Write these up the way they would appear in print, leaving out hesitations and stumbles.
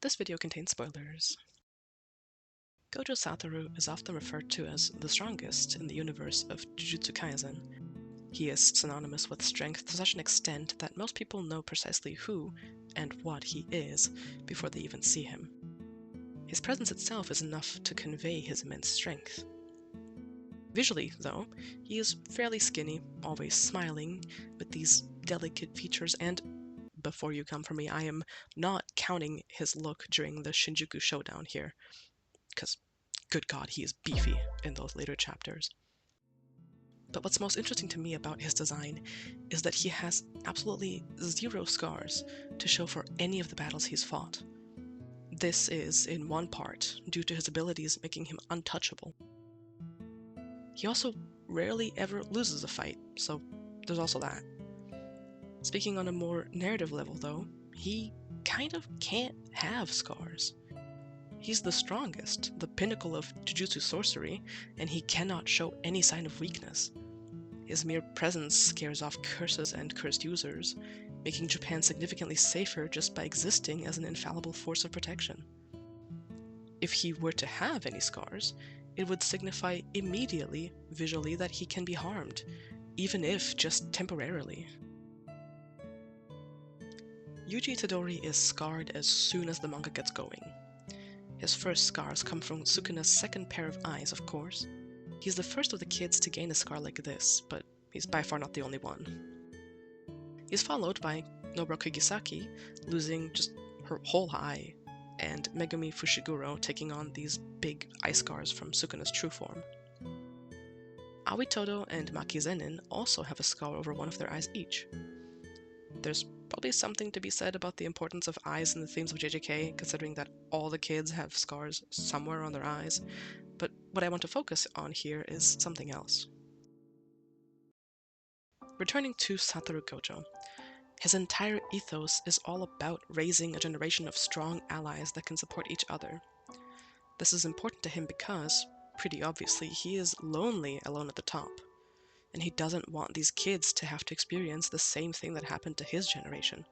This video contains spoilers. Gojo Satoru is often referred to as the strongest in the universe of Jujutsu Kaisen. He is synonymous with strength to such an extent that most people know precisely who and what he is before they even see him. His presence itself is enough to convey his immense strength. Visually, though, he is fairly skinny, always smiling, with these delicate features, and before you come for me, I am not counting his look during the Shinjuku showdown here, because, good God, he is beefy in those later chapters. But what's most interesting to me about his design is that he has absolutely zero scars to show for any of the battles he's fought. This is, in one part, due to his abilities making him untouchable. He also rarely ever loses a fight, so there's also that. Speaking on a more narrative level, though, he kind of can't have scars. He's the strongest, the pinnacle of Jujutsu sorcery, and he cannot show any sign of weakness. His mere presence scares off curses and cursed users, making Japan significantly safer just by existing as an infallible force of protection. If he were to have any scars, it would signify immediately, visually, that he can be harmed, even if just temporarily. Yuji Itadori is scarred as soon as the manga gets going. His first scars come from Sukuna's second pair of eyes, of course. He's the first of the kids to gain a scar like this, but he's by far not the only one. He's followed by Nobara Kugisaki losing just her whole eye, and Megumi Fushiguro taking on these big eye scars from Sukuna's true form. Aoi Todo and Maki Zenin also have a scar over one of their eyes each. There's probably something to be said about the importance of eyes in the themes of JJK, considering that all the kids have scars somewhere on their eyes, but what I want to focus on here is something else. Returning to Satoru Gojo, his entire ethos is all about raising a generation of strong allies that can support each other. This is important to him because, pretty obviously, he is lonely alone at the top, and he doesn't want these kids to have to experience the same thing that happened to his generation.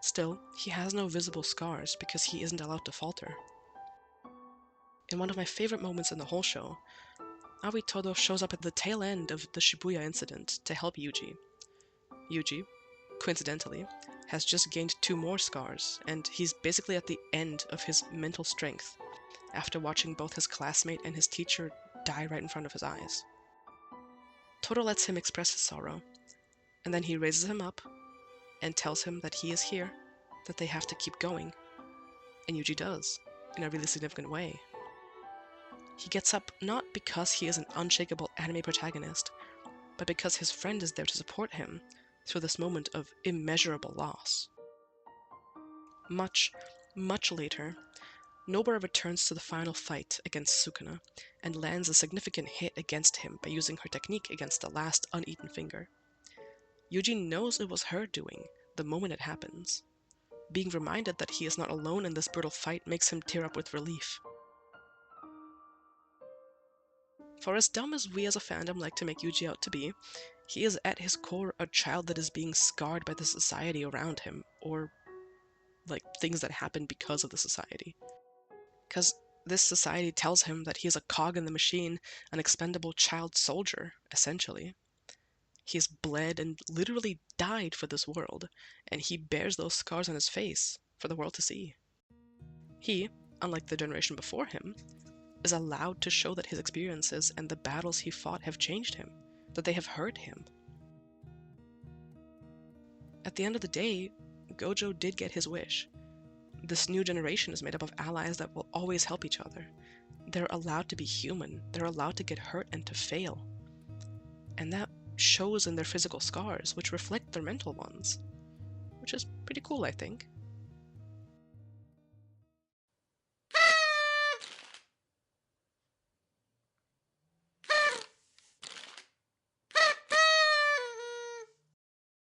Still, he has no visible scars because he isn't allowed to falter. In one of my favorite moments in the whole show, Aoi Todo shows up at the tail end of the Shibuya incident to help Yuji. Yuji, coincidentally, has just gained 2 more scars, and he's basically at the end of his mental strength after watching both his classmate and his teacher die right in front of his eyes. Todo lets him express his sorrow, and then he raises him up and tells him that he is here, that they have to keep going, and Yuji does, in a really significant way. He gets up not because he is an unshakable anime protagonist, but because his friend is there to support him through this moment of immeasurable loss. Much, much later, Nobara returns to the final fight against Sukuna and lands a significant hit against him by using her technique against the last uneaten finger. Yuji knows it was her doing the moment it happens. Being reminded that he is not alone in this brutal fight makes him tear up with relief. For as dumb as we as a fandom like to make Yuji out to be, he is at his core a child that is being scarred by the society around him, or things that happen because of the society. Because this society tells him that he is a cog in the machine, an expendable child soldier, essentially. He's bled and literally died for this world, and he bears those scars on his face for the world to see. He, unlike the generation before him, is allowed to show that his experiences and the battles he fought have changed him, that they have hurt him. At the end of the day, Gojo did get his wish. This new generation is made up of allies that will always help each other. They're allowed to be human. They're allowed to get hurt and to fail. And that shows in their physical scars, which reflect their mental ones. Which is pretty cool, I think.